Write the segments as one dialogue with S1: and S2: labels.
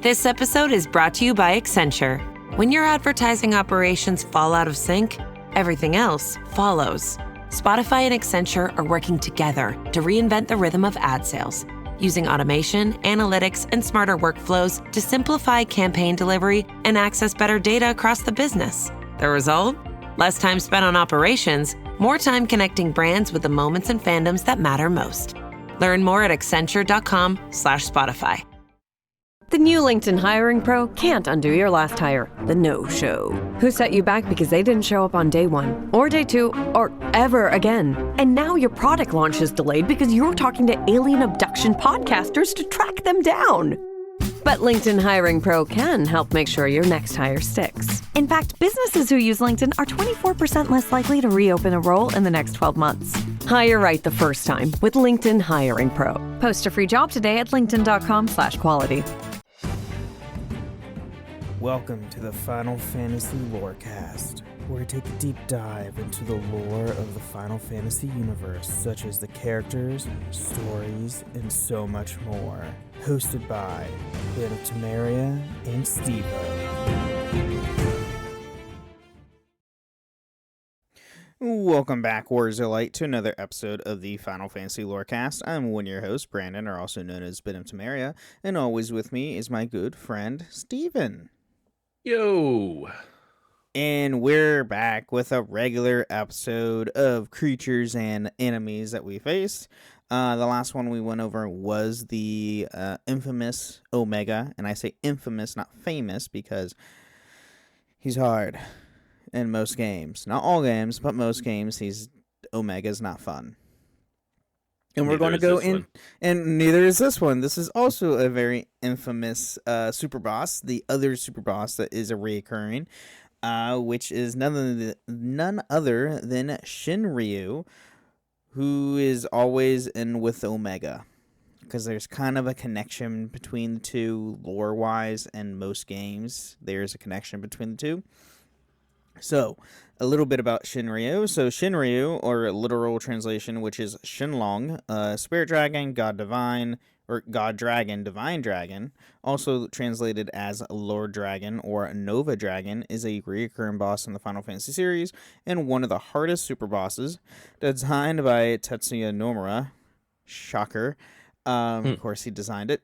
S1: This episode is brought to you by Accenture. When your advertising operations fall out of sync, everything else follows. Spotify and Accenture are working together to reinvent the rhythm of ad sales, using automation, analytics, and smarter workflows to simplify campaign delivery and access better data across the business. The result? Less time spent on operations, more time connecting brands with the moments and fandoms that matter most. Learn more at accenture.com/Spotify.
S2: The new LinkedIn Hiring Pro can't undo your last hire, the no-show. Who set you back because they didn't show up on day one, or day two, or ever again. And now your product launch is delayed because you're talking to alien abduction podcasters to track them down. But LinkedIn Hiring Pro can help make sure your next hire sticks. In fact, businesses who use LinkedIn are 24% less likely to reopen a role in the next 12 months. Hire right the first time with LinkedIn Hiring Pro. Post a free job today at linkedin.com/quality.
S3: Welcome to the Final Fantasy Lorecast, where we take a deep dive into the lore of the Final Fantasy universe, such as the characters, stories, and so much more. Hosted by Ben of Temeria and Steve-O. Welcome back, Warriors of Light, to another episode of the Final Fantasy Lorecast. I'm one of your hosts, Brandon, or also known as Ben of Temeria, and always with me is my good friend, Steven.
S4: Yo!
S3: And we're back with a regular episode of creatures and enemies that we faced. The last one we went over was the infamous Omega, and I say infamous, not famous, because he's hard in most games. Not all games, but most games, Omega's not fun. And we're going to go in, and neither is this one. This is also a very infamous super boss, the other super boss that is a reoccurring, which is none other than Shinryu, who is always in with Omega, because there's kind of a connection between the two lore-wise. In most games, there's a connection between the two. So, a little bit about Shinryu. So, Shinryu, or a literal translation, which is Shinlong, Spirit Dragon, God Divine, or God Dragon, Divine Dragon, also translated as Lord Dragon or Nova Dragon, is a recurring boss in the Final Fantasy series and one of the hardest super bosses, designed by Tetsuya Nomura. Shocker. Of course, he designed it.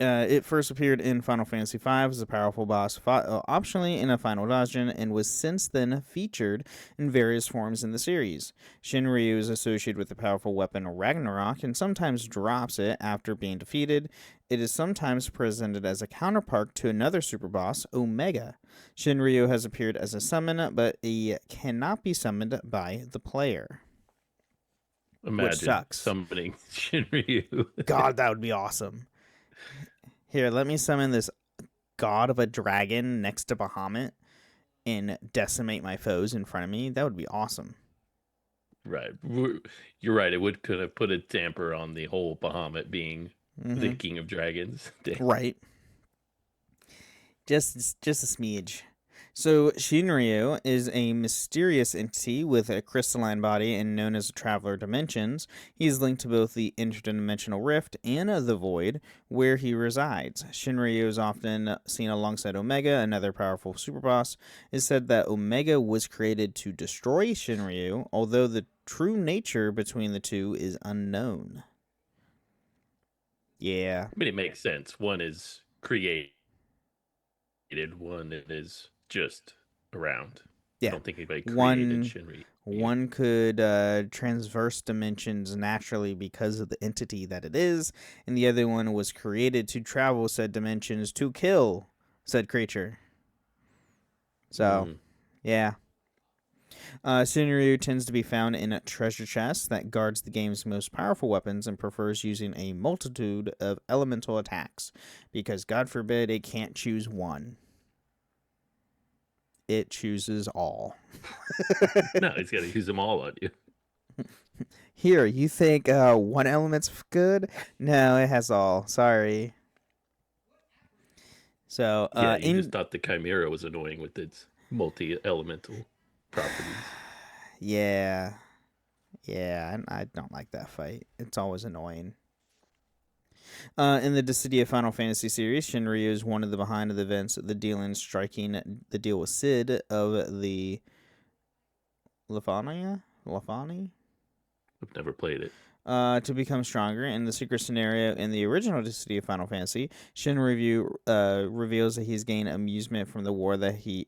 S3: It first appeared in Final Fantasy V as a powerful boss, fought optionally in a final dungeon, and was since then featured in various forms in the series. Shinryu is associated with the powerful weapon Ragnarok, and sometimes drops it after being defeated. It is sometimes presented as a counterpart to another super boss, Omega. Shinryu has appeared as a summon, but he cannot be summoned by the player.
S4: Imagine summoning Shinryu.
S3: God, that would be awesome. Here, let me summon this god of a dragon next to Bahamut and decimate my foes in front of me. That would be awesome.
S4: Right. You're right. It would could have put a damper on the whole Bahamut being the king of dragons.
S3: Right. Just a smidge. So, Shinryu is a mysterious entity with a crystalline body and known as a Traveler Dimensions. He is linked to both the interdimensional rift and the void where he resides. Shinryu is often seen alongside Omega, another powerful superboss. It is said that Omega was created to destroy Shinryu, although the true nature between the two is unknown. Yeah.
S4: I mean, it makes sense. One is created, one is just around.
S3: Yeah.
S4: I don't think anybody created Shinryu.
S3: One could transverse dimensions naturally because of the entity that it is, and the other one was created to travel said dimensions to kill said creature. So, yeah. Shinryu tends to be found in a treasure chest that guards the game's most powerful weapons and prefers using a multitude of elemental attacks, because God forbid it can't choose one. It chooses all.
S4: No, it's got to use them all on you.
S3: Here, you think one element's good? No, it has all. Sorry. So,
S4: yeah, you just thought the Chimera was annoying with its multi-elemental properties.
S3: Yeah, I don't like that fight. It's always annoying. In the Dissidia Final Fantasy series, Shinryu is one of the behind the events, the dealing striking the deal with Sid of the Lafani?
S4: I've never played it.
S3: To become stronger. In the secret scenario in the original Dissidia Final Fantasy, Shinryu reveals that he's gained amusement from the war that he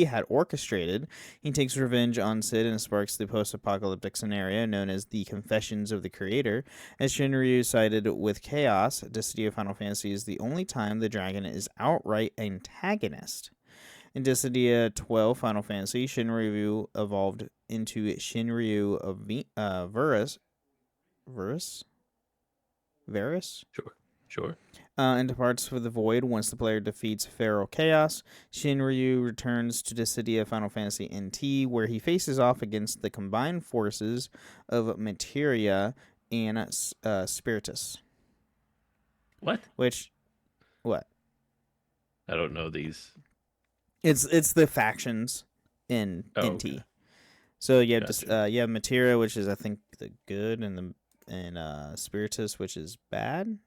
S3: had orchestrated. He takes revenge on Sid and sparks the post-apocalyptic scenario known as the Confessions of the Creator. As Shinryu sided with Chaos, Dissidia Final Fantasy is the only time the dragon is outright antagonist. In Dissidia 12 Final Fantasy, Shinryu evolved into Shinryu of Varus?
S4: Sure.
S3: And departs for the void once the player defeats Feral Chaos. Shinryu returns to Dissidia Final Fantasy NT, where he faces off against the combined forces of Materia and Spiritus.
S4: What?
S3: What?
S4: I don't know these.
S3: It's the factions in NT.
S4: Okay.
S3: So you have
S4: Gotcha.
S3: you have Materia, which is I think the good, and Spiritus, which is bad.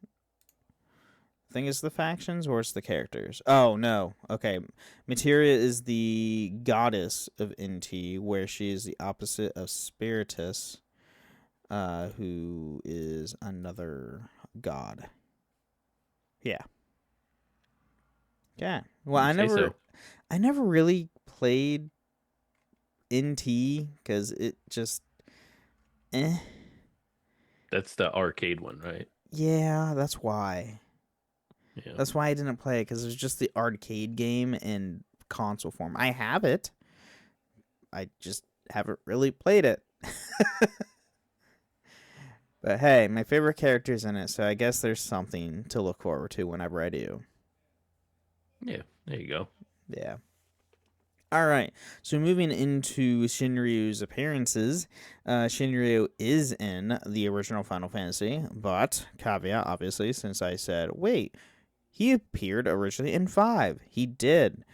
S3: I think it's the factions or it's the characters. Oh no, okay. Materia is the goddess of NT, where she is the opposite of Spiritus, who is another god. Yeah. Yeah. Well,
S4: You say so.
S3: I never really played NT because it just, eh.
S4: That's the arcade one, right?
S3: Yeah, that's why.
S4: Yeah.
S3: That's why I didn't play it, because it was just the arcade game in console form. I have it. I just haven't really played it. But hey, my favorite character's in it, so I guess there's something to look forward to whenever I do.
S4: Yeah, there you go.
S3: Yeah. All right. So moving into Shinryu's appearances, Shinryu is in the original Final Fantasy, but caveat, obviously, since I said, wait, he appeared originally in 5. He did.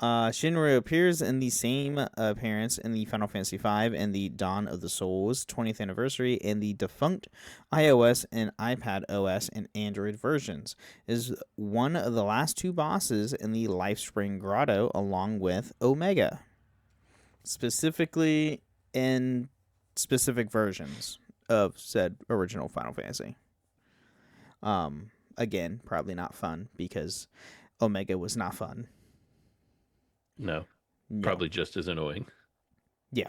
S3: Shinryu appears in the same appearance in the Final Fantasy V and the Dawn of the Souls 20th anniversary and the defunct iOS and iPad OS and Android versions. Is one of the last 2 bosses in the Lifespring Grotto along with Omega. Specifically in specific versions of said original Final Fantasy. Again, probably not fun because Omega was not fun.
S4: No,
S3: No.
S4: probably just as annoying.
S3: Yeah.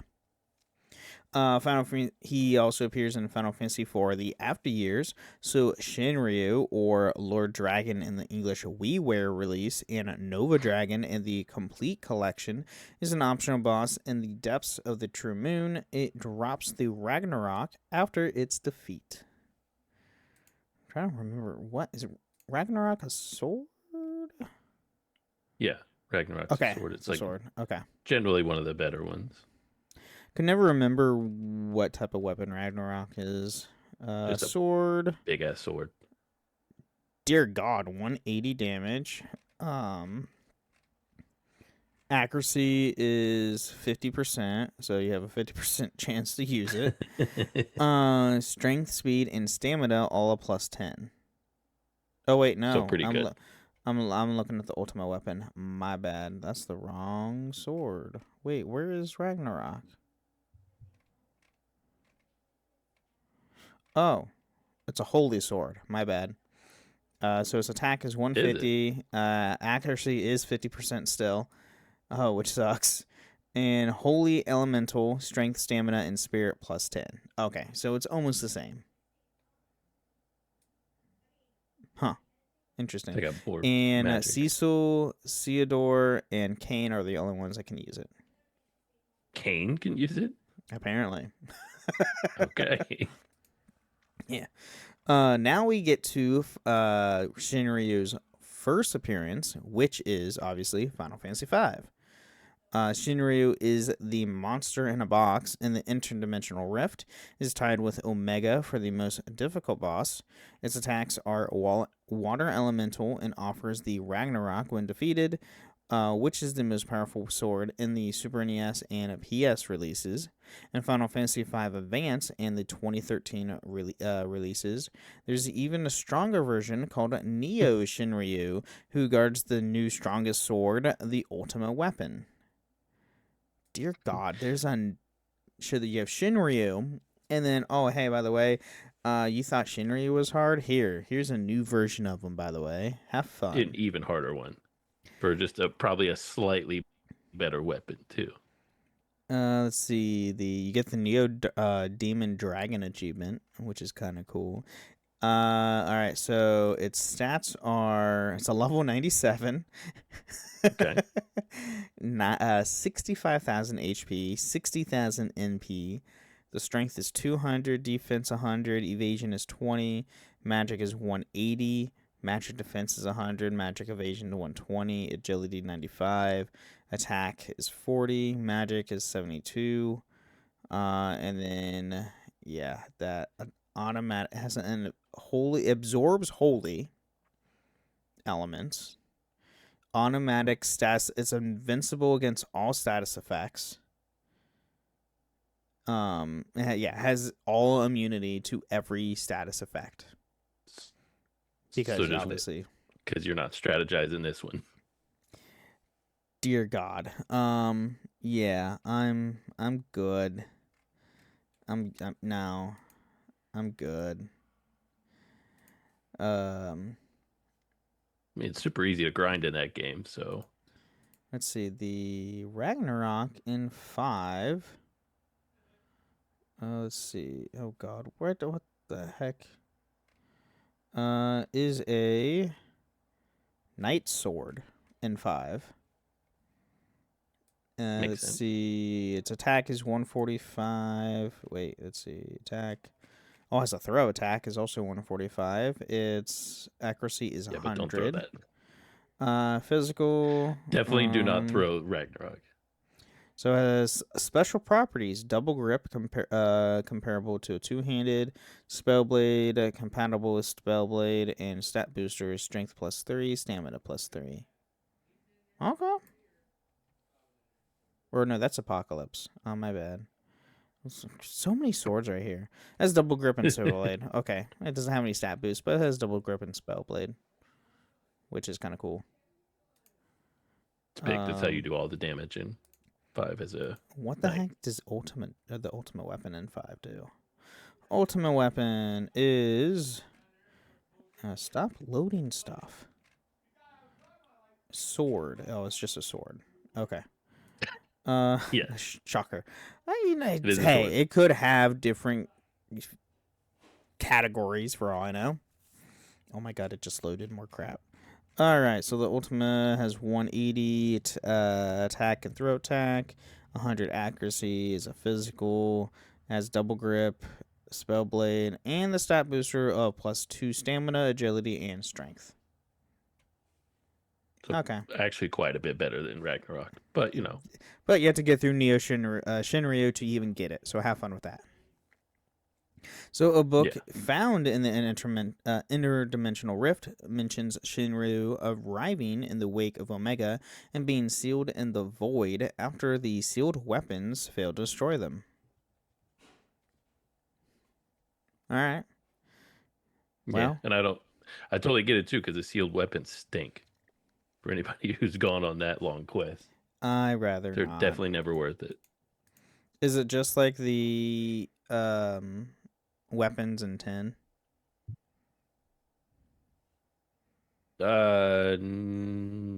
S3: He also appears in Final Fantasy IV: The After Years. So Shinryu, or Lord Dragon in the English WiiWare release, and Nova Dragon in the Complete Collection, is an optional boss in the depths of the True Moon. It drops the Ragnarok after its defeat. I'm trying to remember, what is Ragnarok, a sword?
S4: Yeah, Ragnarok's
S3: Okay,
S4: sword. It's
S3: a
S4: like
S3: sword. Okay.
S4: generally one of the better ones.
S3: Could never remember what type of weapon Ragnarok is.
S4: Just a
S3: Sword.
S4: big ass sword.
S3: Dear God, 180 damage. Accuracy is 50%, so you have a 50% chance to use it. Strength, speed, and stamina all a +10. Oh wait, no.
S4: So pretty good.
S3: I'm looking at the ultimate weapon. My bad. That's the wrong sword. Wait, where is Ragnarok? Oh, it's a holy sword. My bad. So its attack is 150. Accuracy is 50% still. Oh, which sucks. And holy elemental, strength, stamina, and spirit +10. Okay, so it's almost the same. Huh. Interesting.
S4: I got more
S3: And
S4: magic.
S3: Cecil, Theodore, and Kane are the only ones that can use it.
S4: Kane can use it?
S3: Apparently.
S4: Okay.
S3: Yeah. Now we get to Shinryu's first appearance, which is obviously Final Fantasy V. Shinryu is the monster in a box in the interdimensional rift. Is tied with Omega for the most difficult boss. Its attacks are water elemental and offers the Ragnarok when defeated. which is the most powerful sword in the Super NES and PS releases, and Final Fantasy V Advance and the 2013 releases. There's even a stronger version called Neo Shinryu, who guards the new strongest sword, the Ultimate Weapon. Dear God, there's a show that you have Shinryu, and then oh hey, by the way, you thought Shinryu was hard? Here's a new version of him. By the way, have fun.
S4: An even harder one for just probably a slightly better weapon too.
S3: Let's see. You get the Neo Demon Dragon achievement, which is kind of cool. All right. So its stats it's a level 97.
S4: Okay.
S3: 65,000 HP, 60,000 NP. The strength is 200, defense 100, evasion is 20, magic is 180. Magic defense is 100, magic evasion to 120, agility 95, attack is 40, magic is 72, and then yeah, that automatic has an absorbs holy elements. Automatic status, it's invincible against all status effects. Yeah, has all immunity to every status effect. Because obviously,
S4: because you're not strategizing this one.
S3: Dear God, yeah, I'm good. I'm good.
S4: I mean, it's super easy to grind in that game. So
S3: let's see the Ragnarok in 5. Let's see. Oh God, what the heck? Is a Knight Sword in 5. Let's
S4: sense.
S3: see. Its attack is 145. Wait, let's see. Attack. Oh, has a throw attack is also 145. Its accuracy is 100.
S4: But don't throw
S3: that. Physical.
S4: Definitely do not throw Ragnarok.
S3: So it has special properties: double grip, comparable to a two-handed, spellblade, compatible with spellblade, and stat booster is strength +3, stamina +3. Okay. Or no, that's Apocalypse. Oh, my bad. So many swords right here. It has double grip and spellblade. Okay, it doesn't have any stat boost, but it has double grip and spellblade, which is kind of cool.
S4: It's big. That's how you do all the damage in 5 as a.
S3: What the heck does the ultimate weapon in 5 do? Ultimate weapon is stop loading stuff. Sword. Oh, it's just a sword. Okay.
S4: Yeah.
S3: Shocker. It could have different categories for all I know. Oh my God! It just loaded more crap. All right, so the Ultima has 180 attack and throw attack, 100 accuracy, is a physical, has double grip, spellblade, and the stat booster of +2 stamina, agility, and strength.
S4: So okay. Actually quite a bit better than Ragnarok, but you know.
S3: But you have to get through Neo Shinryu to even get it, so have fun with that. So a book found in the interdimensional rift mentions Shinryu arriving in the wake of Omega and being sealed in the void after the sealed weapons failed to destroy them. All right.
S4: Well, and I totally get it too, because the sealed weapons stink. For anybody who's gone on that long quest,
S3: they're not.
S4: Definitely never worth it.
S3: Is it just like the weapons in 10?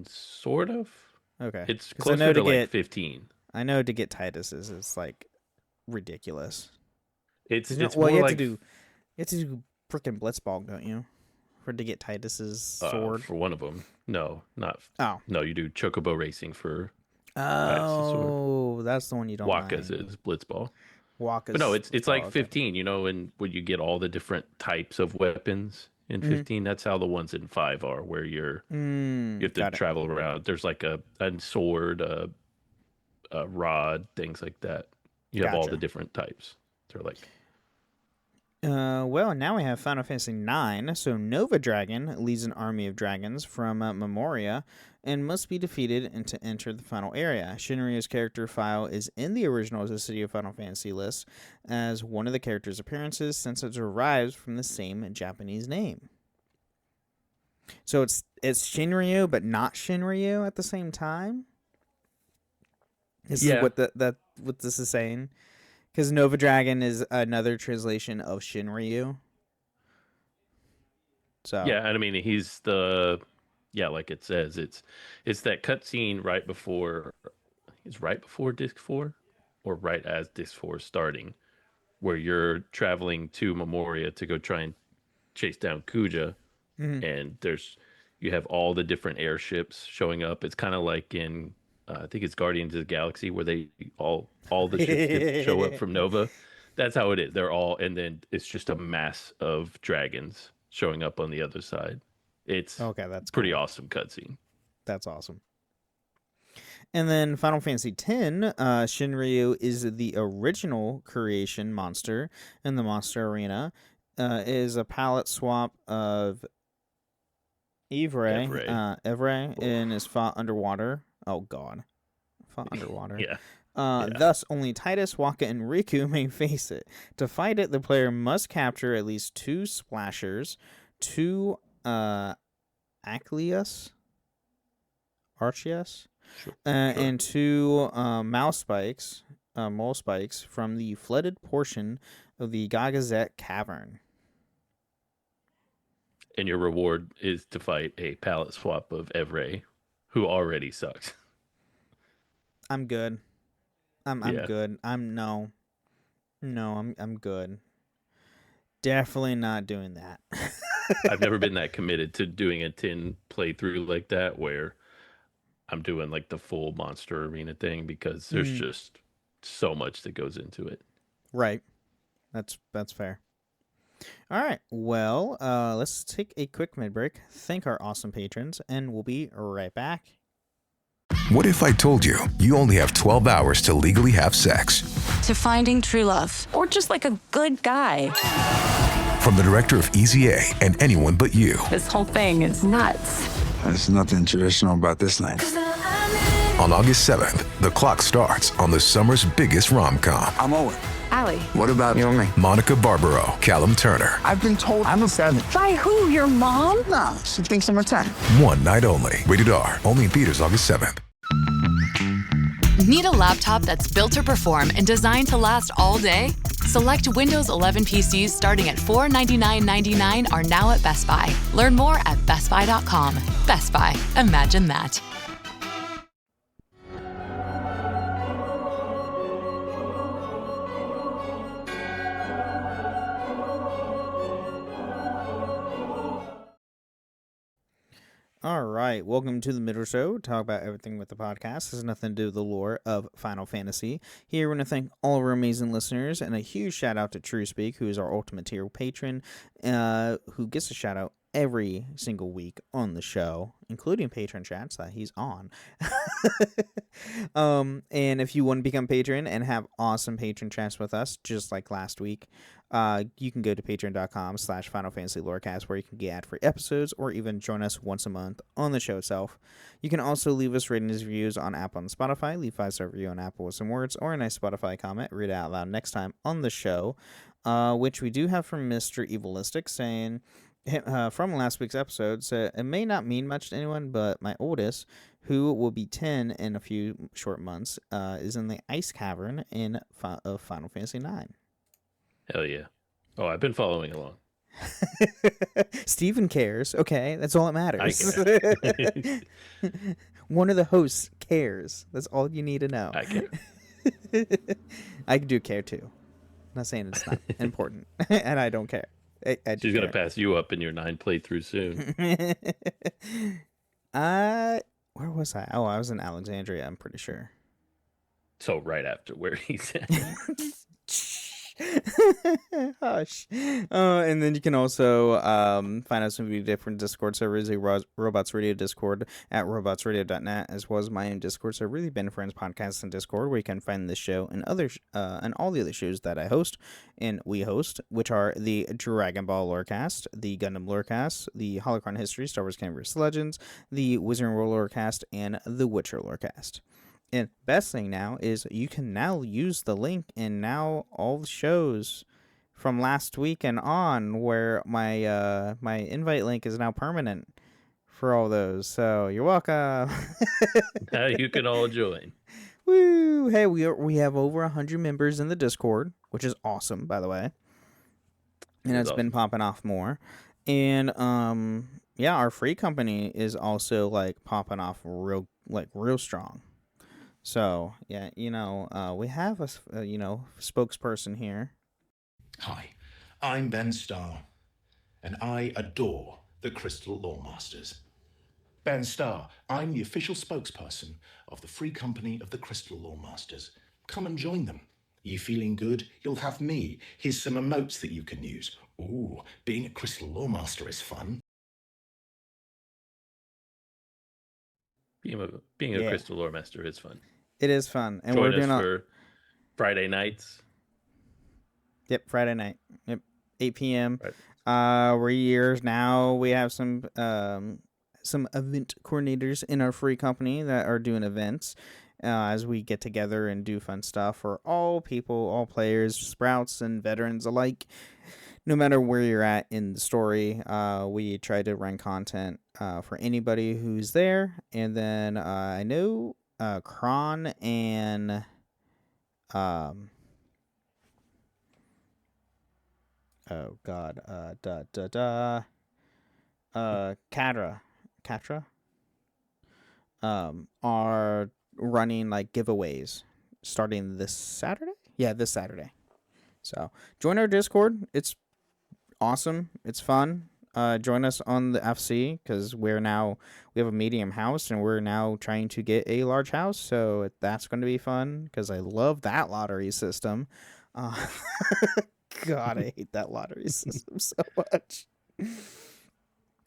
S4: Sort of.
S3: Okay.
S4: It's closer to like 15.
S3: I know to get Titus's is like ridiculous.
S4: It's
S3: you have to do freaking Blitzball, don't you? To get Titus's sword
S4: for one of them. No, not.
S3: Oh
S4: no, you do Chocobo racing for.
S3: Oh, that's the one you don't.
S4: Waka's is Blitzball.
S3: Waka's.
S4: But no, it's like 15. You know, and when you get all the different types of weapons in 15, that's how the ones in 5 are, where you have to travel around. There's like a sword, a rod, things like that. You have all the different types. They're like.
S3: Well, now we have Final Fantasy IX. So Nova Dragon leads an army of dragons from Memoria and must be defeated and to enter the final area. Shinryu's character file is in the original The City of Final Fantasy list as one of the character's appearances since it derives from the same Japanese name. So it's Shinryu, but not Shinryu at the same time. This is what what this is saying. Because Nova Dragon is another translation of Shinryu. So
S4: Yeah, and I mean he's like it says, it's that cutscene right before disc 4 or right as disc 4 is starting, where you're traveling to Memoria to go try and chase down Kuja, and you have all the different airships showing up. It's kind of like in I think it's Guardians of the Galaxy where they all the ships show up from Nova. That's how it is. They're all, and then it's just a mass of dragons showing up on the other side. It's
S3: that's
S4: pretty
S3: cool.
S4: awesome cutscene.
S3: That's awesome. And then Final Fantasy X, Shinryu is the original creation monster in the monster arena. Is a palette swap of Evre, and is fought underwater. Oh god, fought underwater.
S4: Yeah.
S3: Thus, only Titus, Waka, and Riku may face it. To fight it, the player must capture at least 2 splashers, 2 Arceus,
S4: Sure.
S3: and 2 mole spikes from the flooded portion of the Gagazet Cavern.
S4: And your reward is to fight a palette swap of Evre, who already sucks.
S3: I'm good. I'm good. I'm good. Definitely not doing that.
S4: I've never been that committed to doing a 10 playthrough like that where I'm doing like the full monster arena thing, because there's just so much that goes into it.
S3: Right. That's fair. All right. Well, let's take a quick mid break, thank our awesome patrons, and we'll be right back.
S5: What if I told you you only have 12 hours to legally have sex?
S6: To finding true love. Or just like a good guy.
S5: From the director of Easy A and Anyone But You.
S6: This whole thing is nuts.
S7: There's nothing traditional about this night.
S5: On August 7th, the clock starts on the summer's biggest rom-com.
S7: I'm Owen.
S6: Allie.
S7: What about you and me?
S5: Monica Barbaro, Callum Turner.
S7: I've been told I'm a 7.
S6: By who? Your mom?
S7: Nah, she thinks I'm a 10.
S5: One night only. Rated R. Only in theaters August 7th.
S8: Need a laptop that's built to perform and designed to last all day? Select Windows 11 PCs starting at $499.99 are now at Best Buy. Learn more at bestbuy.com. Best Buy. Imagine that.
S3: All right, welcome to the Middle Show. Talk about everything with the podcast. This has nothing to do with the lore of Final Fantasy. Here, we're going to thank all of our amazing listeners, and a huge shout out to TrueSpeak, who is our ultimate tier patron, who gets a shout out every single week on the show, including patron chats that he's on. And if you want to become a patron and have awesome patron chats with us, just like last week, you can go to patreon.com/Final Fantasy Lorecast, where you can get ad-free episodes or even join us once a month on the show itself. You can also leave us ratings and reviews on Apple and Spotify. Leave 5-star review on Apple with some words or a nice Spotify comment. Read it out loud next time on the show, which we do have from Mr. Evilistic saying, from last week's episode, so it may not mean much to anyone, but my oldest, who will be 10 in a few short months, is in the ice cavern of Final Fantasy IX.
S4: Hell yeah. Oh, I've been following along.
S3: Steven cares. Okay, that's all that matters.
S4: I care.
S3: One of the hosts cares. That's all you need to know.
S4: I care.
S3: I do care too. I'm not saying it's not important, and I don't care.
S4: She's going to pass you up in your 9 playthrough soon.
S3: Where was I? Oh, I was in Alexandria, I'm pretty sure.
S4: So right after where he's at.
S3: Hush. And then you can also find us on different Discord servers, Robots Radio Discord at robotsradio.net, as well as my own Discord server, Really Ben Friends Podcast and Discord, where you can find this show and and all the other shows that I host and we host, which are the Dragon Ball Lorecast, the Gundam Lorecast, the Holocron History, Star Wars Canon vs. Legends, the Wizard and World Lorecast, and the Witcher Lorecast. And best thing now is you can now use the link, and now all the shows from last week and on, where my my invite link is now permanent for all those. So you're welcome.
S4: Now you can all join.
S3: Woo! Hey, we have over 100 members in the Discord, which is awesome, by the way. And it's been popping off more. And yeah, our free company is also like popping off real strong. So, yeah, we have a spokesperson here.
S9: Hi, I'm Ben Starr, and I adore the Crystal Lawmasters. Ben Starr, I'm the official spokesperson of the free company of the Crystal Lawmasters. Come and join them. Are you feeling good? You'll have me. Here's some emotes that you can use. Ooh, being a Crystal Lawmaster is fun.
S4: Being a Crystal Lawmaster is fun.
S3: It is fun. And
S4: Join
S3: we're doing
S4: us for Friday nights.
S3: Yep, Friday night. Yep, 8 p.m.
S4: Right.
S3: We're years now. We have some event coordinators in our free company that are doing events as we get together and do fun stuff for all people, all players, sprouts and veterans alike. No matter where you're at in the story, we try to run content for anybody who's there. And then I know Kron and Katra are running like giveaways starting this Saturday. Yeah, this Saturday. So join our Discord. It's awesome. It's fun. Join us on the FC, because we have a medium house and we're now trying to get a large house. So that's going to be fun, because I love that lottery system. God, I hate that lottery system so much.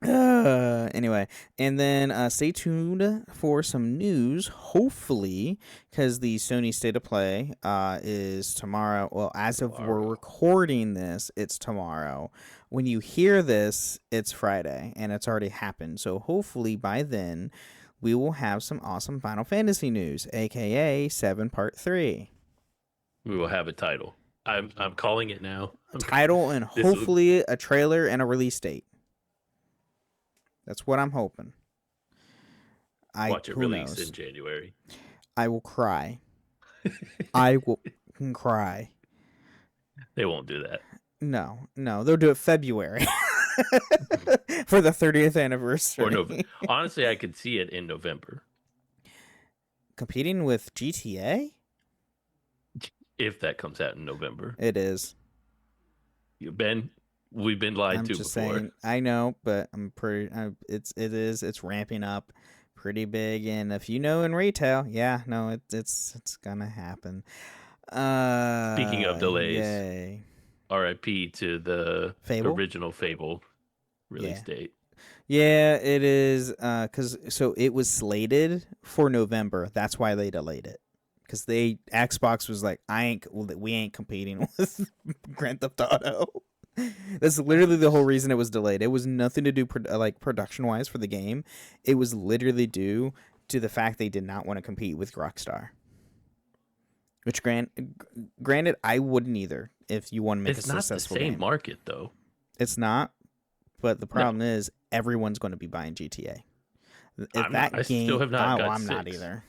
S3: Anyway, and then stay tuned for some news, hopefully, because the Sony State of Play is tomorrow. Well, as of we're recording this, it's tomorrow. When you hear this, it's Friday, and it's already happened. So hopefully by then, we will have some awesome Final Fantasy news, aka 7 Part 3.
S4: We will have a title. I'm calling it now.
S3: A title and hopefully a trailer and a release date. That's what I'm hoping.
S4: Watch it release in January.
S3: I will cry. I will cry.
S4: They won't do that.
S3: No, they'll do it February for the 30th anniversary.
S4: Or November. Honestly, I could see it in November.
S3: Competing with GTA?
S4: If that comes out in November.
S3: It is.
S4: We've been lied to
S3: just
S4: before.
S3: Saying, I know, but it's ramping up pretty big, and if you know in retail, it's gonna happen.
S4: Speaking of delays,
S3: yay.
S4: RIP to the
S3: Fable?
S4: original Fable release date.
S3: Yeah, it is. So it was slated for November. That's why they delayed it. Because Xbox was like, we ain't competing with Grand Theft Auto. That's literally the whole reason it was delayed. It was nothing to do production wise for the game. It was literally due to the fact they did not want to compete with Rockstar. Which granted, I wouldn't either if you want to make a successful game.
S4: It's not the same market though.
S3: It's not, but the problem is everyone's going to be buying GTA.
S4: I still have not got
S3: I'm
S4: 6.
S3: not either.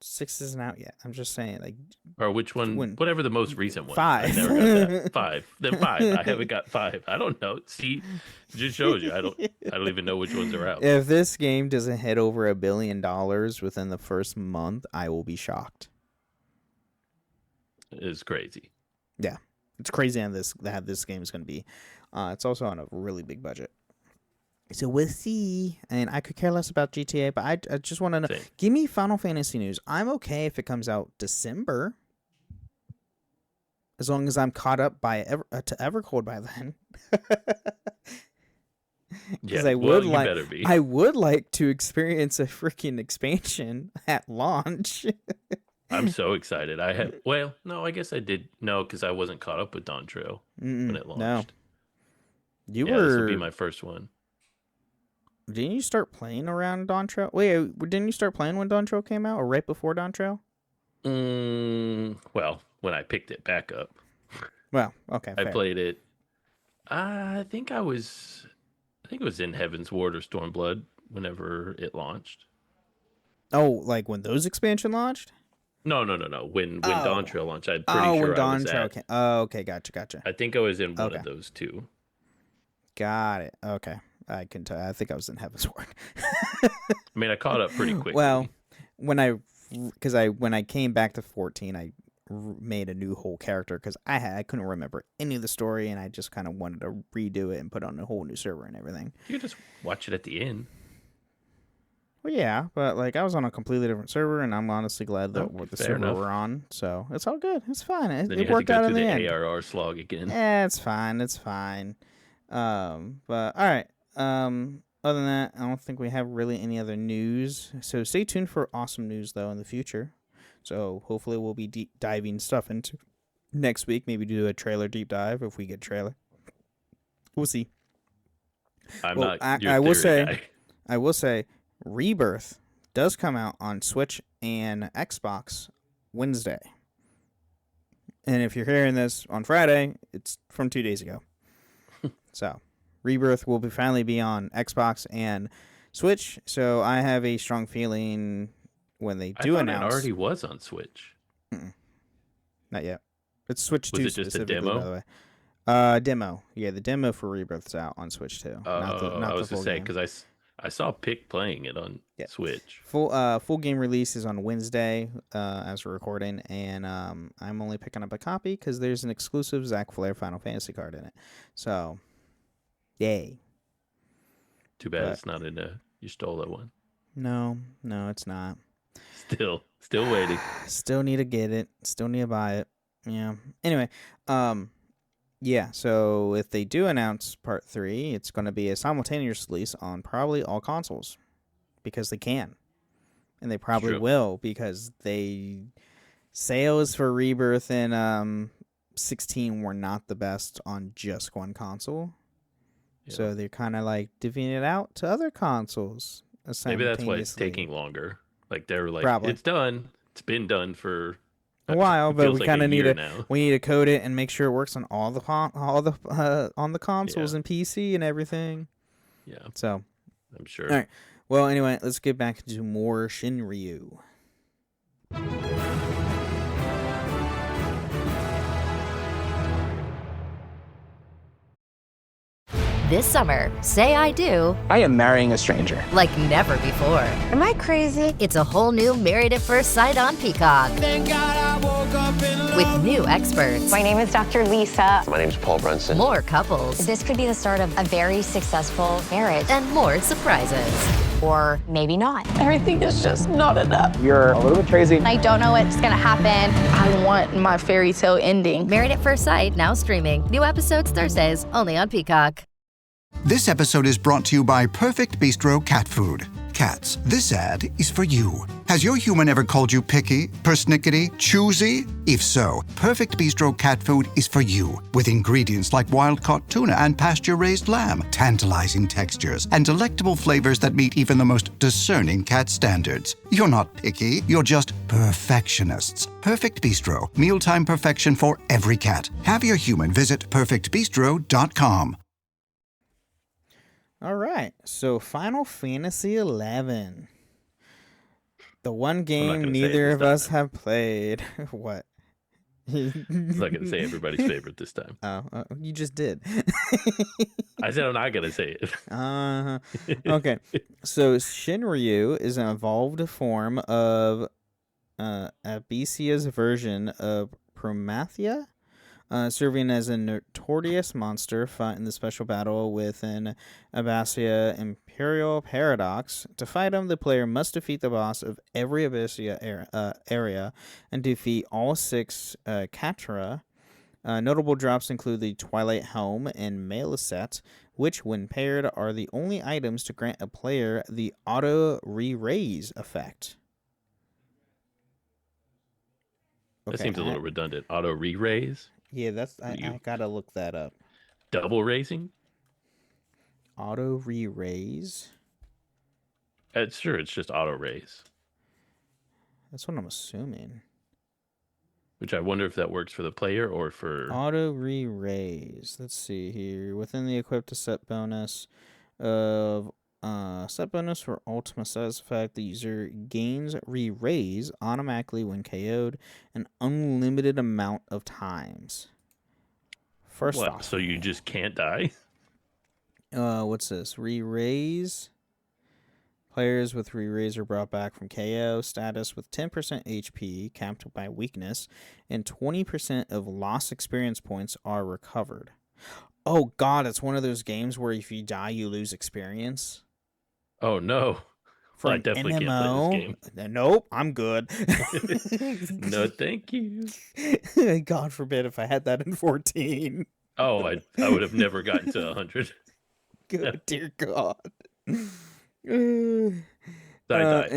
S3: 6 isn't out yet. I'm just saying, like,
S4: or which one? Whatever the most recent one.
S3: 5.
S4: I never got that. 5. Then 5. I haven't got 5. I don't know. See, it just shows you. I don't even know which ones are out.
S3: If this game doesn't hit over $1 billion within the first month, I will be shocked.
S4: It's crazy.
S3: Yeah, it's crazy how this game is going to be. It's also on a really big budget. So we'll see. And I could care less about GTA, but I just want to know. Give me Final Fantasy news. I'm okay if it comes out December. as long as I'm caught up to Evercold by then. Because
S4: Yeah, well, you better be.
S3: I would like to experience a freaking expansion at launch.
S4: I'm so excited. No, I guess I did. No, because I wasn't caught up with Dawn Trail when it launched.
S3: No.
S4: This will be my first one.
S3: Didn't you start playing around Dawn Trail? Wait, didn't you start playing when Dawn Trail came out, or right before Dawn Trail?
S4: Well, when I picked it back up.
S3: Well, okay.
S4: I
S3: fair.
S4: played it. I think it was in Heaven's Ward or Stormblood whenever it launched.
S3: Oh, like when those expansion launched?
S4: No. When Dawn Trail launched, I'm pretty sure
S3: when Dawn
S4: I was
S3: Trail
S4: at.
S3: came. Oh, okay, gotcha.
S4: I think I was in one of those two.
S3: Got it. Okay, I can tell. I think I was in Heaven's Ward.
S4: I mean, I caught up pretty quickly.
S3: Well, when I came back to 14, I made a new whole character because I couldn't remember any of the story, and I just kind of wanted to redo it and put on a whole new server and everything.
S4: You could just watch it at the end.
S3: Well, yeah, but like I was on a completely different server, and I'm honestly glad that the server
S4: enough.
S3: we're on, so it's all good. It's fine.
S4: Then
S3: It worked out in the end.
S4: ARR slog again.
S3: It's fine. But all right. Other than that, I don't think we have really any other news. So stay tuned for awesome news though in the future. So hopefully we'll be deep diving stuff into next week. Maybe do a trailer deep dive if we get trailer. We'll see. I will say, Rebirth does come out on Switch and Xbox Wednesday. And if you're hearing this on Friday, it's from 2 days ago. So, Rebirth will finally be on Xbox and Switch. So, I have a strong feeling when they do announce.
S4: It already was on Switch.
S3: Not yet. It's Switch 2
S4: Was it just a demo?
S3: by the way. Demo. Yeah, the demo for Rebirth's out on Switch too. Not
S4: I was
S3: the
S4: to
S3: full
S4: say
S3: game.
S4: because I saw Pick playing it on Switch.
S3: Full game release is on Wednesday as we're recording, and I'm only picking up a copy because there's an exclusive Zack Flair Final Fantasy card in it. So, yay.
S4: Too bad it's not in you stole that one.
S3: No, it's not.
S4: Still waiting.
S3: Still need to get it. Still need to buy it. Yeah. Anyway, yeah, so if they do announce Part 3, it's going to be a simultaneous release on probably all consoles because they can. And they probably will because sales for Rebirth in 16 were not the best on just one console. Yeah. So they're kind of like divvying it out to other consoles.
S4: Maybe that's why it's taking longer. Like they're like, it's done. It's been done for
S3: a while, but we kind of need to code it and make sure it works on all the on the consoles and PC and everything.
S4: Yeah.
S3: So,
S4: I'm sure.
S3: All right. Well, anyway, let's get back to more Shinryu.
S10: This summer, say I do.
S7: I am marrying a stranger.
S10: Like never before.
S6: Am I crazy?
S10: It's a whole new Married at First Sight on Peacock.
S11: Thank God I woke up in love.
S10: With new experts.
S6: My name is Dr. Lisa.
S12: My name is Paul Brunson.
S10: More couples.
S6: This could be the start of a very successful marriage.
S10: And more surprises.
S6: Or maybe not.
S13: Everything is just not enough.
S7: You're a little bit crazy.
S13: I don't know what's gonna happen. I want my fairy tale ending.
S10: Married at First Sight, now streaming. New episodes Thursdays, only on Peacock.
S14: This episode is brought to you by Perfect Bistro Cat Food. Cats, this ad is for you. Has your human ever called you picky, persnickety, choosy? If so, Perfect Bistro Cat Food is for you. With ingredients like wild-caught tuna and pasture-raised lamb, tantalizing textures, and delectable flavors that meet even the most discerning cat standards. You're not picky, you're just perfectionists. Perfect Bistro, mealtime perfection for every cat. Have your human visit perfectbistro.com.
S3: All right, so Final Fantasy XI. The one game neither of us have played. What?
S4: I'm not going to say everybody's favorite this time.
S3: Oh, you just did.
S4: I said I'm not going to say it.
S3: Okay, so Shinryu is an evolved form of Abesia's version of Promathia. Serving as a notorious monster fought in the special battle with an Abasia Imperial Paradox. To fight him, the player must defeat the boss of every Abasia area and defeat all 6 Katra Notable drops include the Twilight Helm and Maliset, which, when paired, are the only items to grant a player the auto re-raise effect.
S4: That seems a little redundant. Auto re-raise?
S3: Yeah, I gotta look that up.
S4: Double raising?
S3: Auto re-raise?
S4: Sure, it's just auto raise.
S3: That's what I'm assuming.
S4: Which I wonder if that works for the player or for...
S3: Auto re-raise. Let's see here. Within the equipped to set bonus of... set bonus for ultimate status effect, the user gains re-raise automatically when KO'd an unlimited amount of times. First off...
S4: So you just can't die?
S3: What's this? Re-raise... Players with re-raise are brought back from KO status with 10% HP, capped by weakness, and 20% of lost experience points are recovered. Oh god, it's one of those games where if you die, you lose experience.
S4: Oh no.
S3: For
S4: I definitely
S3: MMO?
S4: can't play this
S3: game. Nope, I'm good.
S4: No, thank you.
S3: God forbid if I had that in 14.
S4: Oh, I would have never gotten to 100.
S3: Good, dear God.
S4: I died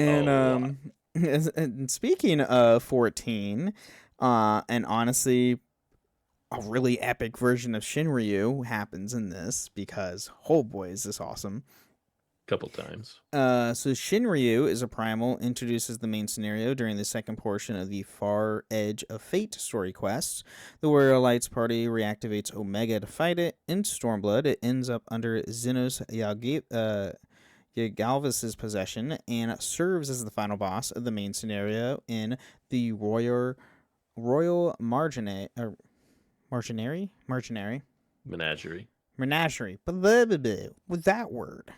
S3: and speaking of 14, and honestly, a really epic version of Shinryu happens in this because, oh boy, is this awesome.
S4: Couple times.
S3: So Shinryu is a primal, introduces the main scenario during the second portion of the Far Edge of Fate story quest. The Warrior Lights party reactivates Omega to fight it. In Stormblood, it ends up under Xenos Galvus's possession and serves as the final boss of the main scenario in the Royal Menagerie. Blah, blah, blah, with that word.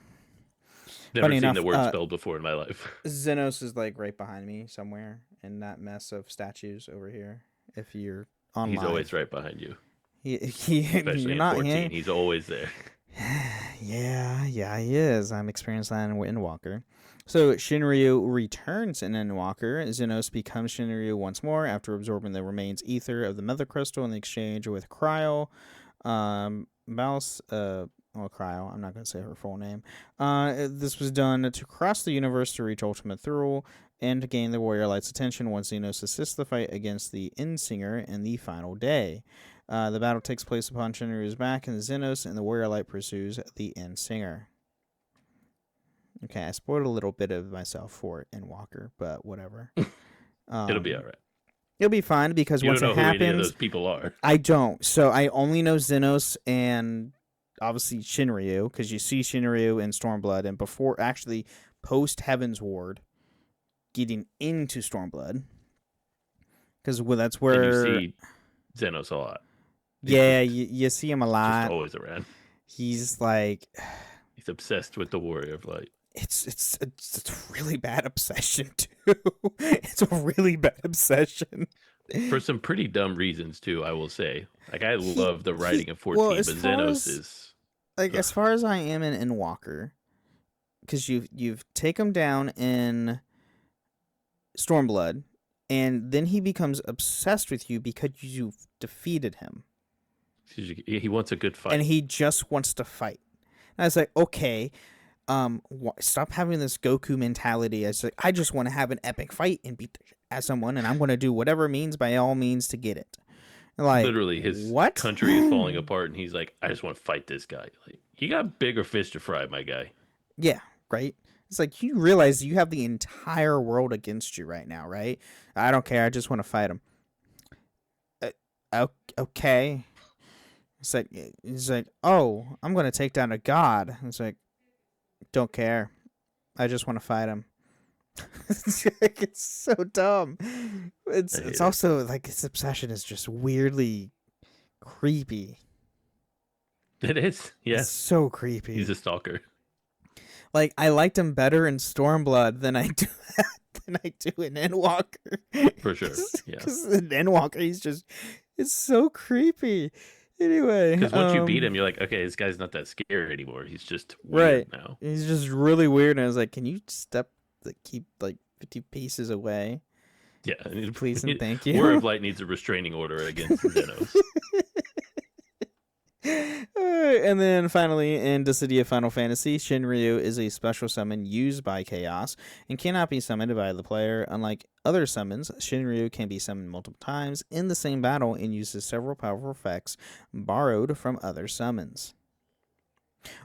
S4: Never seen the word spelled before in my life.
S3: Xenos is like right behind me somewhere in that mess of statues over here. If you're online,
S4: he's always right behind you.
S3: Especially
S4: in 14, he's always there.
S3: Yeah, he is. I'm experiencing that in Endwalker. So Shinryu returns in Endwalker. Xenos becomes Shinryu once more after absorbing the remains ether of the Mother Crystal in exchange with Cryo. Cryo. I'm not going to say her full name. This was done to cross the universe to reach Ultimate Thruel and to gain the Warrior Light's attention once Xenos assists the fight against the Endsinger in the final day. The battle takes place upon Shinryu's back, and Xenos and the Warrior Light pursues the Endsinger. Okay, I spoiled a little bit of myself for Endwalker, but whatever.
S4: It'll be all right.
S3: It'll be fine because once it happens,
S4: you don't know who any of those people are.
S3: I don't. So I only know Xenos and obviously Shinryu, because you see Shinryu in Stormblood, and before actually post Heaven's Ward, getting into Stormblood, because that's where
S4: and you see Xenos a lot.
S3: Yeah, you see him a lot.
S4: Just always around.
S3: He's like,
S4: he's obsessed with the Warrior of Light.
S3: It's a really bad obsession too. It's a really bad obsession
S4: for some pretty dumb reasons too. I will say, like I love the writing of 14, but Xenos is
S3: like as far as I am in Endwalker, because you've taken him down in Stormblood, and then he becomes obsessed with you because you've defeated him.
S4: He wants a good fight,
S3: and he just wants to fight. And I was like, okay, stop having this Goku mentality. I was like, I just want to have an epic fight and beat someone, and I'm going to do whatever means by all means to get it. Like,
S4: literally, his country is falling apart, and he's like, I just want to fight this guy. Like, you got bigger fish to fry, my guy.
S3: Yeah, right. It's like you realize you have the entire world against you right now, right? I don't care. I just want to fight him. Okay. He's like, oh, I'm going to take down a god. It's like, don't care. I just want to fight him. It's so dumb. It's also like his obsession is just weirdly creepy.
S4: It is. Yeah.
S3: It's so creepy.
S4: He's a stalker.
S3: Like I liked him better in Stormblood than I do in Endwalker.
S4: For sure. Yeah.
S3: Because in Endwalker, it's so creepy. Anyway,
S4: because once you beat him, you're like, okay, this guy's not that scary anymore. He's just weird now.
S3: He's just really weird. And I was like, can you keep like 50 paces away?
S4: Yeah.
S3: Please and thank you.
S4: War of Light needs a restraining order against Xenos.
S3: And then finally, in Dissidia Final Fantasy, Shinryu is a special summon used by Chaos and cannot be summoned by the player. Unlike other summons, Shinryu can be summoned multiple times in the same battle and uses several powerful effects borrowed from other summons.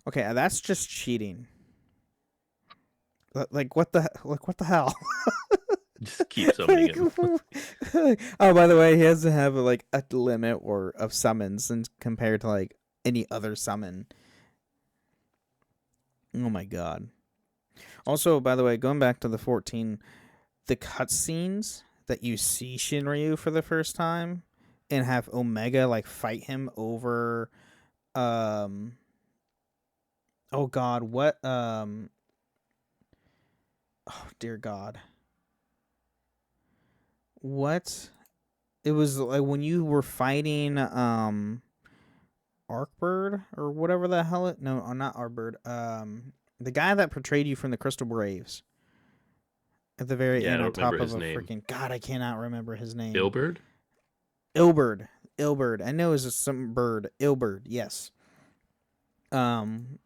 S3: Okay, that's just cheating. Like what the hell?
S4: Just keep summoning him.
S3: Oh, by the way, he has to have like a limit or of summons and compared to like any other summon. Oh my god. Also, by the way, going back to the 14, the cutscenes that you see Shinryu for the first time and have Omega like fight him over oh god, what oh dear god. What? It was like when you were fighting Arkbird or whatever the hell it. No, not Arbird. The guy that portrayed you from the Crystal Braves. At the very end, on top of a freaking god, I cannot remember his name.
S4: Ilberd.
S3: I know it's some bird. Ilberd, yes. You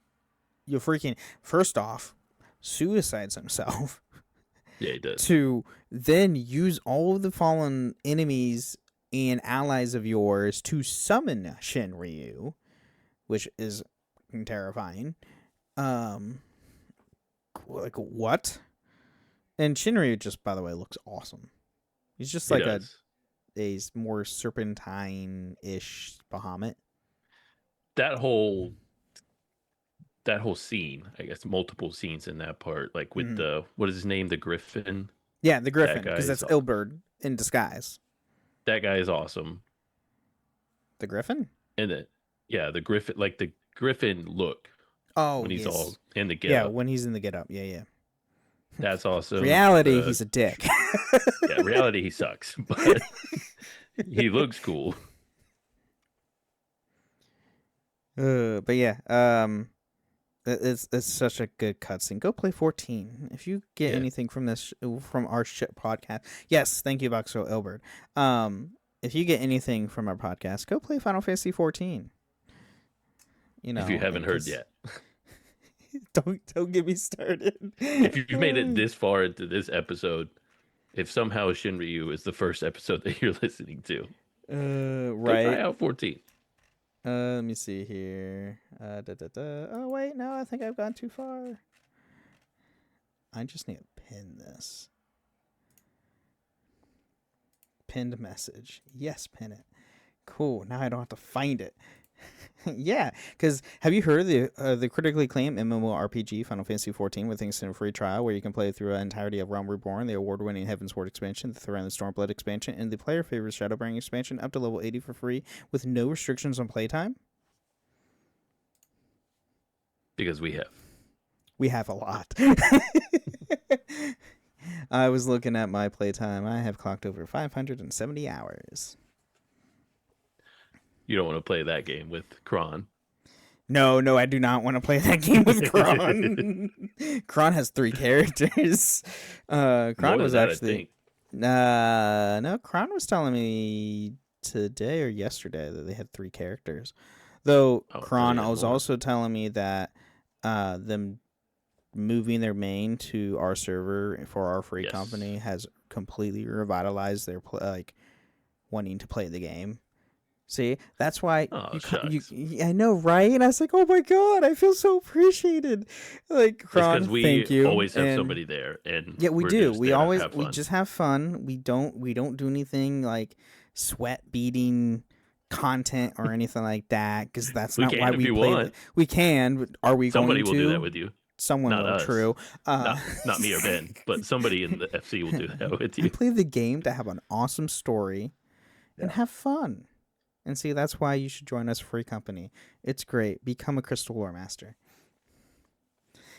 S3: freaking first off, suicides himself.
S4: Yeah, he does.
S3: To then use all of the fallen enemies and allies of yours to summon Shinryu, which is terrifying. Like what? And Shinryu just, by the way, looks awesome. He's just like a more serpentine-ish Bahamut.
S4: That whole scene, I guess, multiple scenes in that part, like with the what is his name, the Griffin?
S3: Yeah, the Griffin, because that's Ilberd in disguise.
S4: That guy is awesome.
S3: The Griffin?
S4: And the Griffin, like the Griffin look.
S3: Oh,
S4: when he's all in the get
S3: up.
S4: Yeah,
S3: when he's in the get up. Yeah.
S4: That's awesome.
S3: Reality, he's a dick.
S4: Yeah, reality, he sucks, but he looks cool.
S3: But yeah, it's such a good cutscene. Go play 14 if you get anything from this from our shit podcast. Yes, thank you, Boxo Ilbert. If you get anything from our podcast, go play Final Fantasy 14. You know,
S4: if you haven't heard yet,
S3: don't get me started.
S4: If you've made it this far into this episode, if somehow Shinryu is the first episode that you're listening to,
S3: right?
S4: Go try out 14.
S3: Let me see here. Oh, wait, no, I think I've gone too far. I just need to pin this. Pinned message. Yes, pin it. Cool, now I don't have to find it. Yeah, because have you heard of the critically acclaimed MMORPG Final Fantasy XIV with instant free trial where you can play through an entirety of Realm Reborn, the award-winning Heaven's Ward expansion, the Thran the Stormblood expansion, and the player favorite Shadowbringing expansion up to level 80 for free with no restrictions on playtime?
S4: Because we
S3: have a lot. I was looking at my playtime. I have clocked over 570 hours.
S4: You don't want to play that game with Kron.
S3: No, I do not want to play that game with Kron. Kron has 3 characters. Kron was actually... no, Kron was telling me today or yesterday that they had 3 characters. Though Kron was also telling me that them moving their main to our server for our free company has completely revitalized their wanting to play the game. See, that's why I know, right? And I was like, oh my god, I feel so appreciated. Like, Kron, thank you.
S4: We always have somebody there, and
S3: yeah, we do. We just have fun. We don't do anything like sweat beating content or anything like that because that's not why we play. We can, but are we
S4: somebody
S3: going to?
S4: Somebody will do that with you.
S3: Someone
S4: not
S3: will.
S4: Us.
S3: True.
S4: Not me or Ben, but somebody in the FC will do that with you.
S3: We play the game to have an awesome story and have fun. And see, that's why you should join us, free company. It's great. Become a Crystal Lore Master.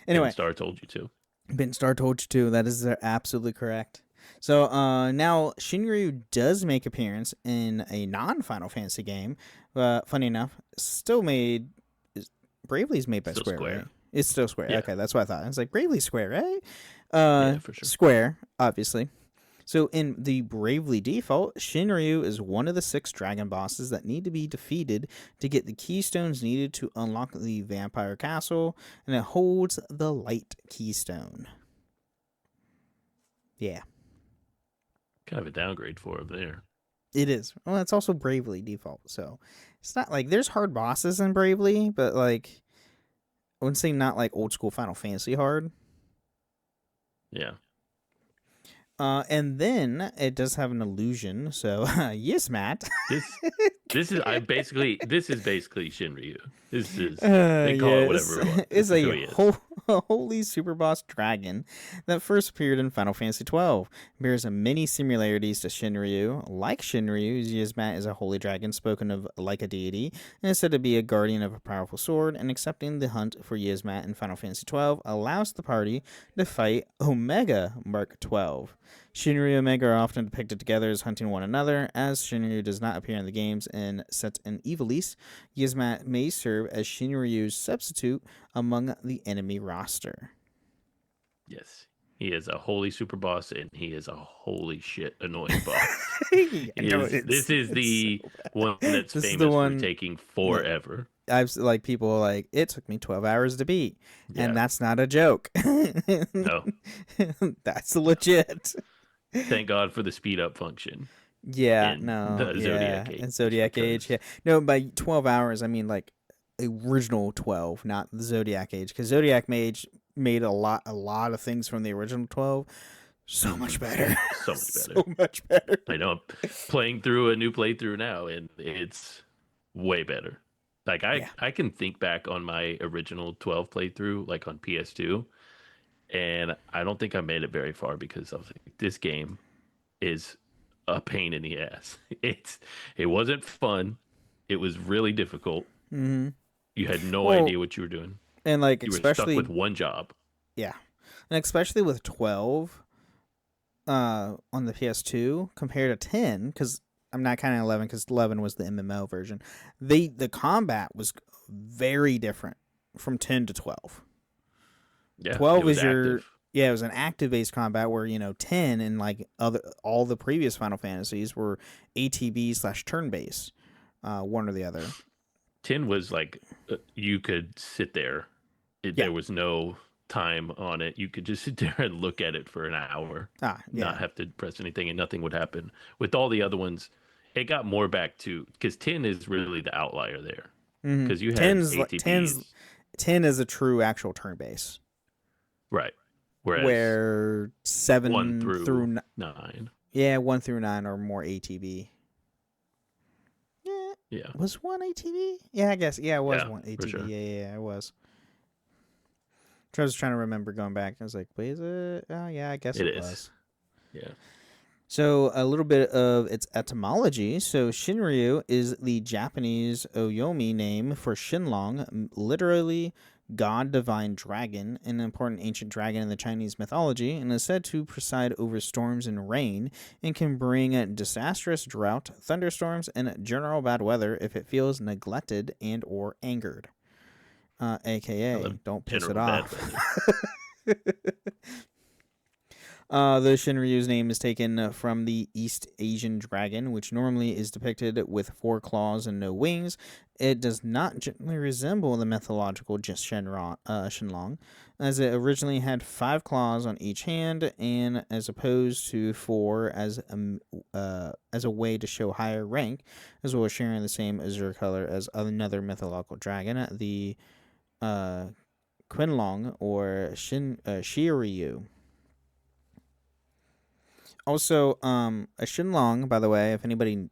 S3: Anyway.
S4: Ben Star told you to.
S3: Ben Star told you to. That is absolutely correct. So now Shinryu does make appearance in a non-Final Fantasy game. Funny enough, still made... Bravely's made by Square, right? It's still Square. Yeah. Okay, that's what I thought. I was like, Bravely's Square, right?
S4: Yeah, for sure.
S3: Square, obviously. So in the Bravely Default, Shinryu is one of the 6 dragon bosses that need to be defeated to get the keystones needed to unlock the Vampire Castle, and it holds the Light Keystone. Yeah.
S4: Kind of a downgrade for him there.
S3: It is. Well, it's also Bravely Default, so it's not like there's hard bosses in Bravely, but like I wouldn't say not like old school Final Fantasy hard.
S4: Yeah.
S3: And then it does have an illusion. So yes, Matt.
S4: This is basically Shinryu. This is they call it whatever.
S3: It's a holy super boss dragon that first appeared in Final Fantasy XII. Bears many similarities to Shinryu. Like Shinryu, Yizmat is a holy dragon spoken of like a deity, and is said to be a guardian of a powerful sword. And accepting the hunt for Yizmat in Final Fantasy XII allows the party to fight Omega Mark XII. Shinryu and Omega are often depicted together as hunting one another. As Shinryu does not appear in the games and sets an Ivalice, Yizmat may serve as Shinryu's substitute among the enemy roster.
S4: Yes, he is a holy super boss, and he is a holy shit annoying boss. This is the one that's famous for taking forever.
S3: I've like people like it took me 12 hours to beat, and that's not a joke.
S4: No,
S3: that's legit.
S4: Thank God for the speed up function.
S3: Yeah,
S4: Zodiac Age.
S3: And Zodiac Age, yeah. No, by 12 hours, I mean like original 12, not the Zodiac Age, because Zodiac Age made a lot of things from the original 12 so much better.
S4: So much better. I know. I'm playing through a new playthrough now, and it's way better. Like I can think back on my original 12 playthrough, like on PS2, and I don't think I made it very far because I was like, this game is a pain in the ass. It wasn't fun. It was really difficult.
S3: Mm-hmm.
S4: You had no idea what you were doing,
S3: and like
S4: you
S3: especially
S4: were stuck with one job.
S3: Yeah, and especially with 12 on the PS2 compared to 10, because I'm not counting 11 because 11 was the MMO version. The combat was very different from 10 to 12.
S4: Yeah,
S3: 12 is
S4: active.
S3: It was an active based combat where 10 and like all the previous Final Fantasies were ATB / turn based, one or the other.
S4: 10 was like you could sit there. There was no time on it. You could just sit there and look at it for an hour, not have to press anything, and nothing would happen. With all the other ones, it got more back to, because 10 is really the outlier there, because you have 10s.
S3: 10 is a true actual turn base,
S4: right? Whereas
S3: where 7
S4: 1 through 9,
S3: 1 through 9 are more ATB.
S4: Yeah.
S3: Was 1 ATB? Yeah, I guess. Yeah, it was 1 ATB.
S4: Sure.
S3: Yeah, it was. I was trying to remember going back. I was like, wait, is it? Oh, yeah, I guess it was.
S4: Yeah.
S3: So a little bit of its etymology. So Shinryu is the Japanese Oyomi name for Shinlong, literally God Divine Dragon, an important ancient dragon in the Chinese mythology, and is said to preside over storms and rain, and can bring disastrous drought, thunderstorms, and general bad weather if it feels neglected and or angered. AKA, don't piss it off. The Shinryu's name is taken from the East Asian dragon, which normally is depicted with 4 claws and no wings. It does not generally resemble the mythological Shinlong, as it originally had 5 claws on each hand, and as opposed to 4 as a way to show higher rank, as well as sharing the same azure color as another mythological dragon, the Quinlong or Shiryu. Also, a Shinlong, by the way, if anybody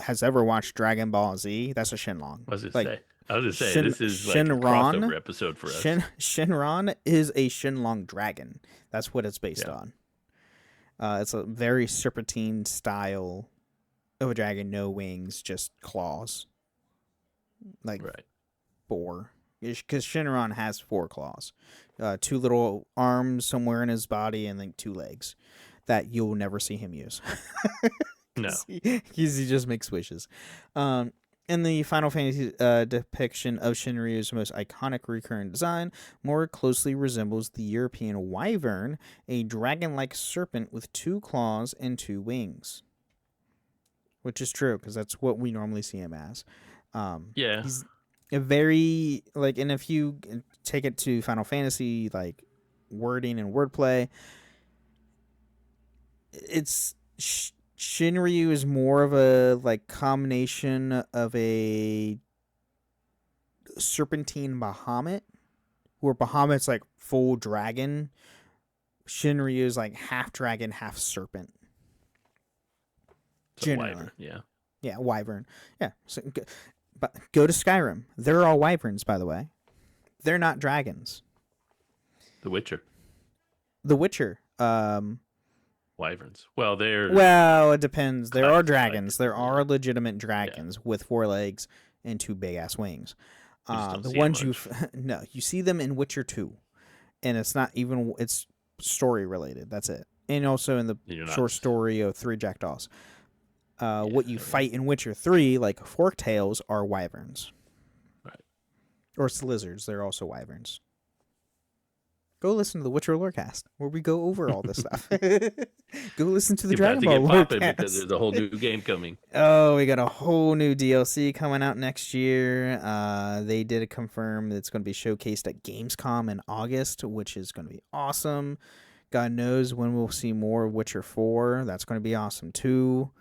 S3: has ever watched Dragon Ball Z, that's a Shinlong.
S4: I was going to say, this is like a crossover episode for us.
S3: Shinron is a Shinlong dragon. That's what it's based on. It's a very serpentine style of a dragon, no wings, just claws. Like 4. Because Shinron has 4 claws. 2 little arms somewhere in his body, and then 2 legs that you'll never see him use.
S4: No.
S3: He just makes wishes. And In the Final Fantasy depiction of Shinryu's most iconic recurrent design, more closely resembles the European wyvern, a dragon-like serpent with 2 claws and 2 wings. Which is true, because that's what we normally see him as.
S4: Yeah.
S3: He's a very, like, and if you take it to Final Fantasy, like, wording and wordplay, it's... Shinryu is more of a like combination of a serpentine Bahamut, where Bahamut's like full dragon. Shinryu is like half dragon, half serpent.
S4: So wyvern, yeah.
S3: Yeah, wyvern. Yeah. So, but go to Skyrim. They're all wyverns, by the way. They're not dragons.
S4: The Witcher. Wyverns. Well,
S3: it depends. There are dragons. There are legitimate dragons with 4 legs and 2 big ass wings. The ones you see them in Witcher 2, and it's not even it's story related. That's it. And also in the short story of 3 Jackdaws. What you fight in Witcher 3, like forktails, are wyverns.
S4: Right.
S3: Or lizards. They're also wyverns. Go listen to the Witcher Lorecast, where we go over all this stuff. Go listen to the Dragon Ball Lorecast.
S4: Because there's a whole new game coming.
S3: Oh, we got a whole new DLC coming out next year. They did confirm that it's going to be showcased at Gamescom in August, which is going to be awesome. God knows when we'll see more of Witcher 4. That's going to be awesome, too.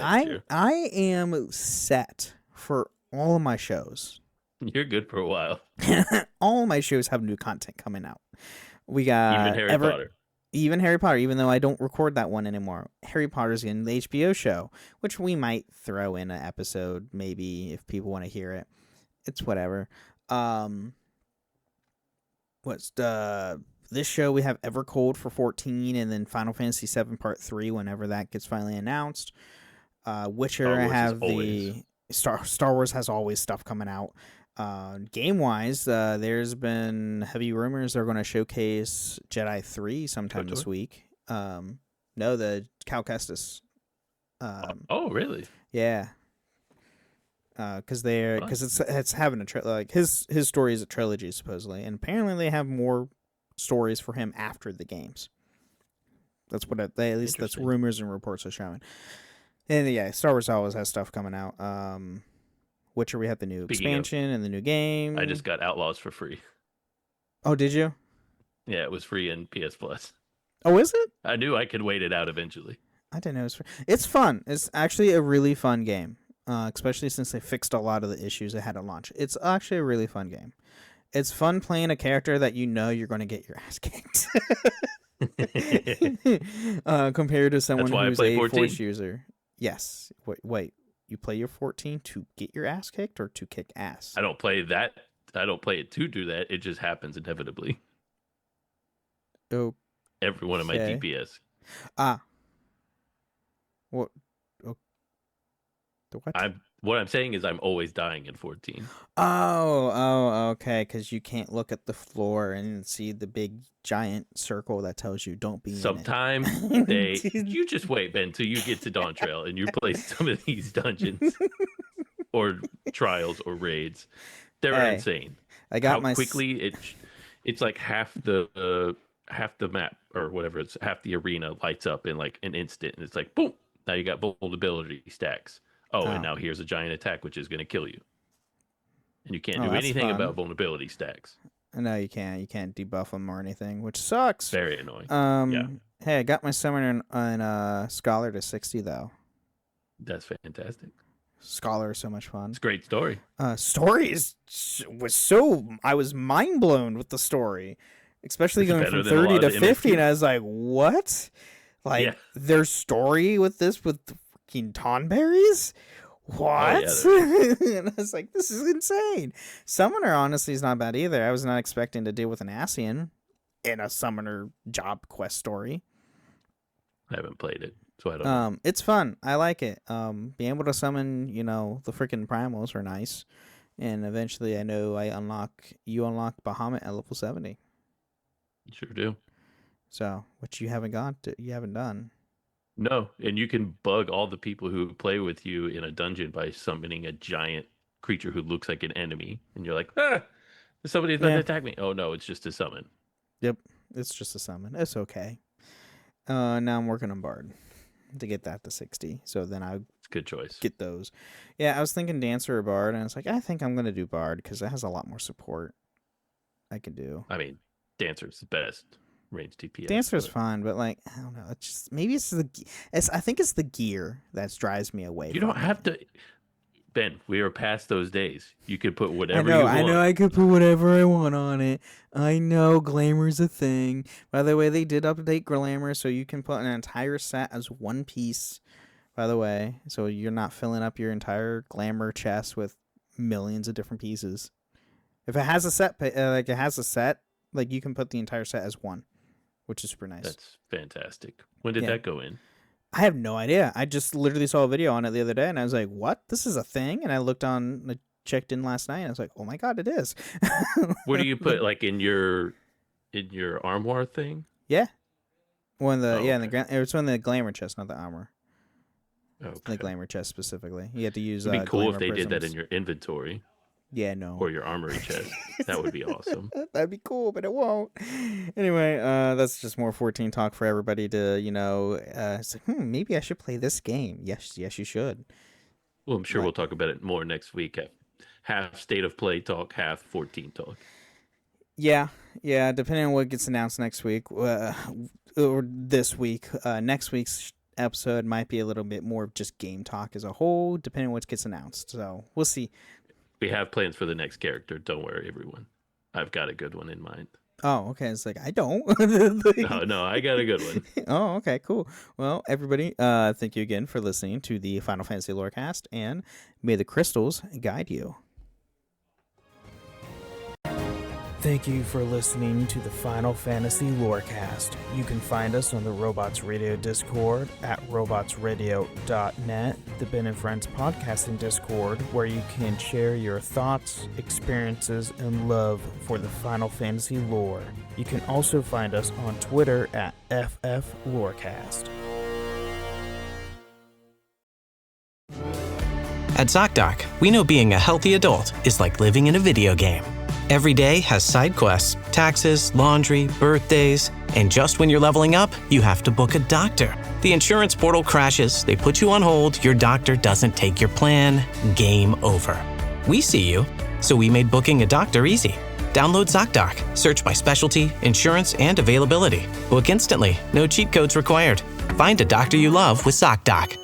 S3: I am set for all of my shows.
S4: You're good for a while.
S3: All my shows have new content coming out. We got
S4: even Harry Potter.
S3: Even Harry Potter, even though I don't record that one anymore. Harry Potter's in the HBO show, which we might throw in an episode, maybe, if people want to hear it. It's whatever. This show we have Evercold for 14, and then Final Fantasy VII Part 3 whenever that gets finally announced. Witcher, I have the Star Wars has always stuff coming out. Game wise, there's been heavy rumors they're going to showcase Jedi 3 sometime this week. No, the Cal Kestis.
S4: Oh, really?
S3: Yeah. Because it's having a his story is a trilogy supposedly, and apparently they have more stories for him after the games. That's what at least that's rumors and reports are showing. And yeah, Star Wars always has stuff coming out. Witcher, we have the new expansion and the new game.
S4: I just got Outlaws for free.
S3: Oh, did you?
S4: Yeah, it was free in PS Plus.
S3: Oh, is it?
S4: I knew I could wait it out eventually.
S3: I didn't know it was free. It's fun. It's actually a really fun game, especially since they fixed a lot of the issues they had at launch. It's actually a really fun game. It's fun playing a character that you know you're going to get your ass kicked. Compared to someone who's a
S4: 14.
S3: Force user. Yes. Wait. You play your 14 to get your ass kicked or to kick ass?
S4: I don't play that. I don't play it to do that. It just happens inevitably.
S3: Oh.
S4: Every one of my DPS.
S3: What? Oh. The what?
S4: What I'm saying is I'm always dying in 14.
S3: Oh, okay. Because you can't look at the floor and see the big giant circle that tells you don't be
S4: Sometimes
S3: in it.
S4: you just wait, Ben, till you get to Dawn Trail and you play some of these dungeons or trials or raids. They're insane.
S3: I got
S4: how quickly it's like half the map or whatever. It's half the arena lights up in like an instant, and it's like boom. Now you got vulnerability stacks. And now here's a giant attack, which is going to kill you. And you can't do anything about vulnerability stacks.
S3: No, you can't. You can't debuff them or anything, which sucks.
S4: Very annoying.
S3: Yeah. Hey, I got my summoner on Scholar to 60, though.
S4: That's fantastic.
S3: Scholar is so much fun.
S4: It's a great story.
S3: Story I was mind blown with the story. Especially going from 30 to 50, and I was like, what? Their story with this with freaking Tonberries? What? Oh, yeah, and I was like, this is insane. Summoner honestly is not bad either. I was not expecting to deal with an Ascian in a summoner job quest story.
S4: I haven't played it, so I don't know.
S3: It's fun. I like it. Being able to summon, the freaking primals are nice. And eventually I know you unlock Bahamut at level 70.
S4: You sure do.
S3: So, which you haven't done.
S4: No, and you can bug all the people who play with you in a dungeon by summoning a giant creature who looks like an enemy, and you're like, somebody's about to attack me. Oh no, it's just a summon.
S3: Yep, it's just a summon. It's okay. Now I'm working on Bard to get that to 60. So then I
S4: good choice.
S3: Get those. Yeah, I was thinking Dancer or Bard, and I was like, I think I'm gonna do Bard because it has a lot more support I can do.
S4: I mean, Dancer's the best range DPS.
S3: Dancer's fine, but like I don't know. It's just maybe I think it's the gear that drives me away.
S4: You don't have to. Ben, we are past those days. You could put whatever
S3: you
S4: want.
S3: I know I could put whatever I want on it. I know Glamour's a thing. By the way, they did update Glamour, so you can put an entire set as one piece, by the way. So you're not filling up your entire Glamour chest with millions of different pieces. If it has a set, like you can put the entire set as one, which is super nice.
S4: That's fantastic. When did that go in?
S3: I have no idea. I just literally saw a video on it the other day, and I was like, "What? This is a thing?" And I checked in last night, and I was like, "Oh my god, it is!"
S4: Where do you put like in your armoire thing?
S3: Yeah, it's one of the glamour chest, not the armor.
S4: Okay.
S3: The glamour chest specifically. You had to use.
S4: It'd be cool if they
S3: prisms.
S4: did that in your inventory.
S3: Yeah, no.
S4: Or your armory chest. That would be awesome.
S3: That'd be cool, but it won't. Anyway, that's just more 14 talk for everybody to, it's like, maybe I should play this game. Yes, you should.
S4: Well, I'm sure we'll talk about it more next week. Half state of play talk, half 14 talk.
S3: Yeah, depending on what gets announced next week, or this week. Next week's episode might be a little bit more of just game talk as a whole, depending on what gets announced. So we'll see.
S4: We have plans for the next character. Don't worry, everyone. I've got a good one in mind.
S3: Oh, okay. It's like, I don't.
S4: No, I got a good one.
S3: Oh, okay, cool. Well, everybody, thank you again for listening to the Final Fantasy Lorecast, and may the crystals guide you. Thank you for listening to the Final Fantasy Lorecast. You can find us on the Robots Radio Discord at robotsradio.net, the Ben and Friends podcasting Discord, where you can share your thoughts, experiences, and love for the Final Fantasy lore. You can also find us on Twitter at FFLorecast.
S12: At ZocDoc, we know being a healthy adult is like living in a video game. Every day has side quests, taxes, laundry, birthdays, and just when you're leveling up, you have to book a doctor. The insurance portal crashes, they put you on hold, your doctor doesn't take your plan, game over. We see you, so we made booking a doctor easy. Download ZocDoc, search by specialty, insurance, and availability. Book instantly, no cheat codes required. Find a doctor you love with ZocDoc.